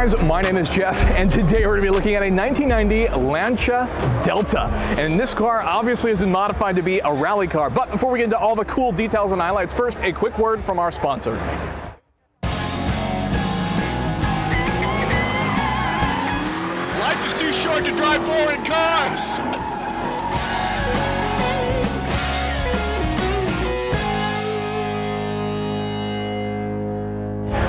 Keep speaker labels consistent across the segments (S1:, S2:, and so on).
S1: guys, my name is Jeff, and today we're going to be looking at a 1990 Lancia Delta. And this car obviously has been modified to be a rally car. But before we get into all the cool details and highlights, first, a quick word from our sponsor.
S2: Life is too short to drive boring cars!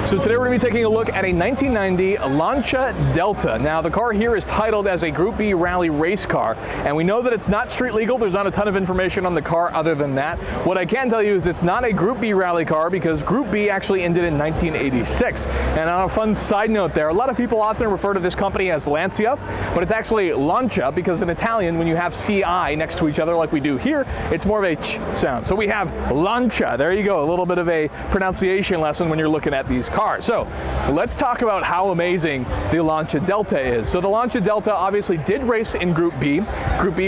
S1: So today we're going to be taking a look at a 1990 Lancia Delta. Now the car here is titled as a Group B rally race car, and we know that it's not street legal. There's not a ton of information on the car other than that. What I can tell you is it's not a Group B rally car because Group B actually ended in 1986. And on a fun side note there, a lot of people often refer to this company as Lancia, but it's actually Lancia because in Italian, when you have CI next to each other like we do here, it's more of a ch sound. So we have Lancia. There you go, a little bit of a pronunciation lesson when you're looking at these cars. So let's talk about how amazing the Lancia Delta is. So the Lancia Delta obviously did race in Group B,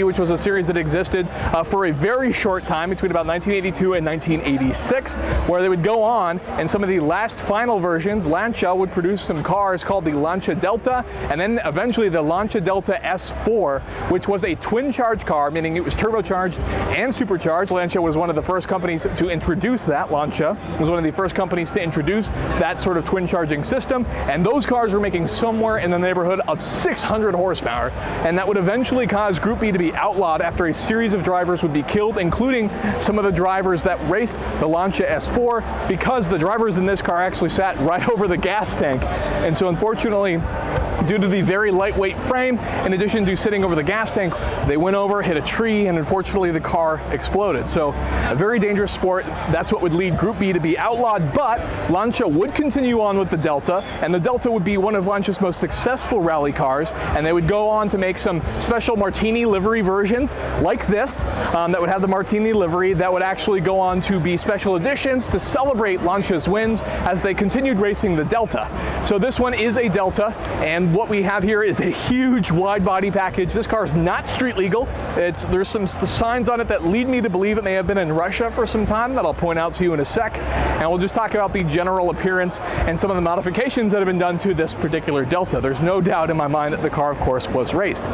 S1: which was a series that existed for a very short time between about 1982 and 1986, where they would go on, and some of the last final versions, Lancia would produce some cars called the Lancia Delta, and then eventually the Lancia Delta S4, which was a twin charge car, meaning it was turbocharged and supercharged. Lancia was one of the first companies to introduce that. Lancia was one of the first companies to introduce that sort of twin charging system, and those cars were making somewhere in the neighborhood of 600 horsepower, and that would eventually cause Group B to be outlawed after a series of drivers would be killed, including some of the drivers that raced the Lancia S4, because the drivers in this car actually sat right over the gas tank. And so unfortunately, due to the very lightweight frame, in addition to sitting over the gas tank, they went over, hit a tree, and unfortunately the car exploded. So a very dangerous sport. That's what would lead Group B to be outlawed, but Lancia would continue on with the Delta, and the Delta would be one of Lancia's most successful rally cars, and they would go on to make some special Martini livery versions like this that would have the Martini livery that would actually go on to be special editions to celebrate Lancia's wins as they continued racing the Delta. So this one is a Delta, and what we have here is a huge wide body package. This car is not street legal. There's some signs on it that lead me to believe it may have been in Russia for some time that I'll point out to you in a sec. And we'll just talk about the general appearance and some of the modifications that have been done to this particular Delta. There's no doubt in my mind that the car, of course, was raced.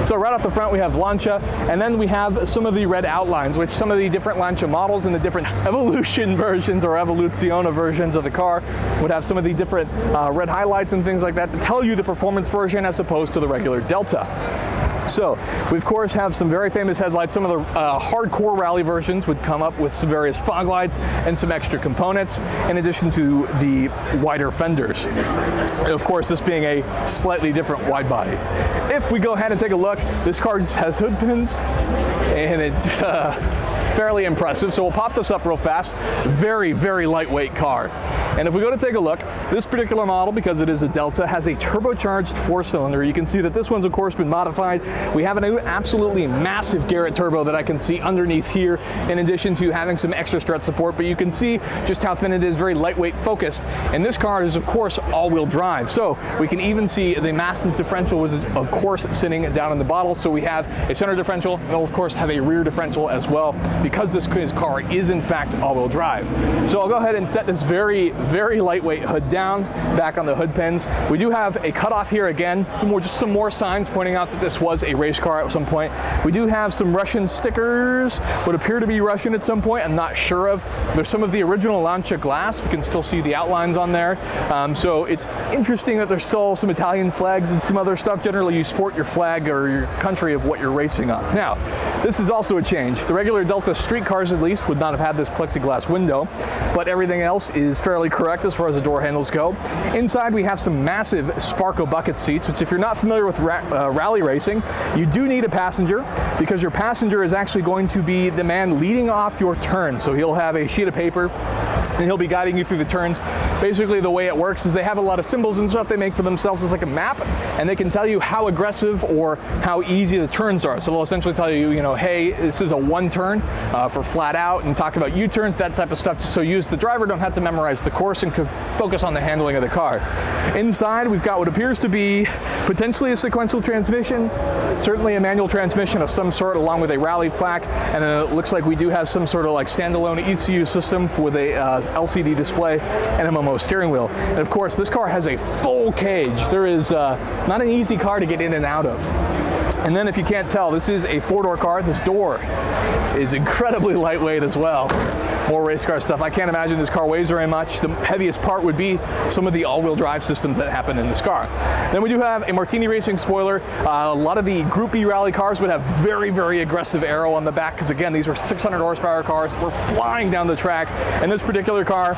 S1: So right off the front, we have Lancia, and then we have some of the red outlines, which some of the different Lancia models and the different Evolution versions or Evoluzione versions of the car would have some of the different red highlights and things like that to tell you the performance version as opposed to the regular Delta. So we of course have some very famous headlights. Some of the hardcore rally versions would come up with some various fog lights and some extra components, in addition to the wider fenders. Of course, this being a slightly different wide body. If we go ahead and take a look, this car just has hood pins, and it's fairly impressive. So we'll pop this up real fast. Very, very lightweight car. And if we go to take a look, this particular model, because it is a Delta, has a turbocharged 4-cylinder. You can see that this one's of course been modified. We have an absolutely massive Garrett turbo that I can see underneath here, in addition to having some extra strut support, but you can see just how thin it is, very lightweight focused. And this car is of course all-wheel drive. So we can even see the massive differential was of course sitting down in the bottle. So we have a center differential, and we'll of course have a rear differential as well, because this car is in fact all-wheel drive. So I'll go ahead and set this very, very lightweight hood down, back on the hood pins. We do have a cutoff here again, just some more signs pointing out that this was a race car at some point. We do have some Russian stickers, would appear to be Russian at some point, I'm not sure of. There's some of the original Lancia glass, we can still see the outlines on there. So it's interesting that there's still some Italian flags and some other stuff. Generally you sport your flag or your country of what you're racing on. Now, this is also a change. The regular Delta street cars at least would not have had this plexiglass window, but everything else is fairly correct as far as the door handles go. Inside we have some massive Sparco bucket seats, which if you're not familiar with rally racing, you do need a passenger, because your passenger is actually going to be the man leading off your turn. So he'll have a sheet of paper and he'll be guiding you through the turns. Basically the way it works is they have a lot of symbols and stuff they make for themselves as like a map, and they can tell you how aggressive or how easy the turns are. So they'll essentially tell you, hey, this is a one turn for flat out, and talk about U-turns, that type of stuff, just so you as the driver don't have to memorize the course and could focus on the handling of the car. Inside we've got what appears to be potentially a sequential transmission, certainly a manual transmission of some sort, along with a rally plaque, and it looks like we do have some sort of like standalone ECU system with a LCD display, and MMO steering wheel. And of course, this car has a full cage. There is not an easy car to get in and out of. And then if you can't tell, this is a four-door car. This door is incredibly lightweight as well. More race car stuff. I can't imagine this car weighs very much. The heaviest part would be some of the all-wheel drive systems that happen in this car. Then we do have a Martini Racing spoiler. A lot of the Group B rally cars would have very, very aggressive aero on the back because, again, these were 600 horsepower cars. We're flying down the track. And this particular car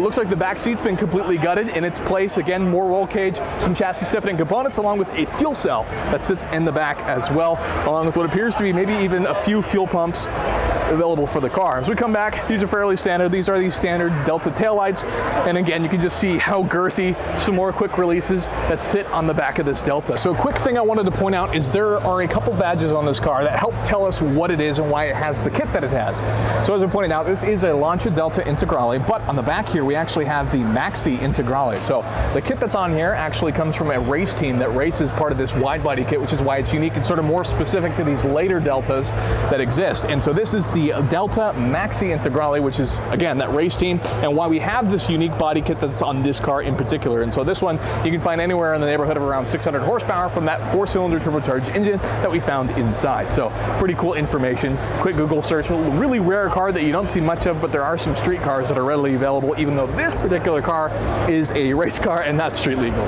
S1: looks like the back seat's been completely gutted in its place. Again, more roll cage, some chassis stiffening components, along with a fuel cell that sits in the back as well, along with what appears to be maybe even a few fuel pumps available for the car. As we come back, these are fairly standard. These are the standard Delta taillights. And again, you can just see how girthy some more quick releases that sit on the back of this Delta. So a quick thing I wanted to point out is there are a couple badges on this car that help tell us what it is and why it has the kit that it has. So as I pointed out, this is a Lancia Delta Integrale, but on the back here, we actually have the Maxi-Integrale. So the kit that's on here actually comes from a race team that races part of this widebody kit, which is why it's unique and sort of more specific to these later Deltas that exist. And so this is the Delta Maxi-Integrale, which is, again, that race team, and why we have this unique body kit that's on this car in particular. And so this one you can find anywhere in the neighborhood of around 600 horsepower from that four-cylinder turbocharged engine that we found inside. So pretty cool information. Quick Google search. A really rare car that you don't see much of, but there are some street cars that are readily available, even though this particular car is a race car and not street legal.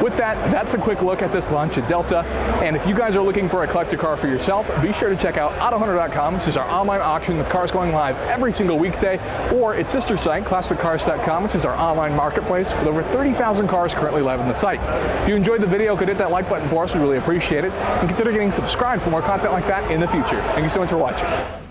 S1: With that, that's a quick look at this Lancia Delta. And if you guys are looking for a collector car for yourself, be sure to check out AutoHunter.com, which is our online auction with cars going live every single weekday, or its sister site, ClassicCars.com, which is our online marketplace with over 30,000 cars currently live on the site. If you enjoyed the video, could hit that like button for us, we really appreciate it. And consider getting subscribed for more content like that in the future. Thank you so much for watching.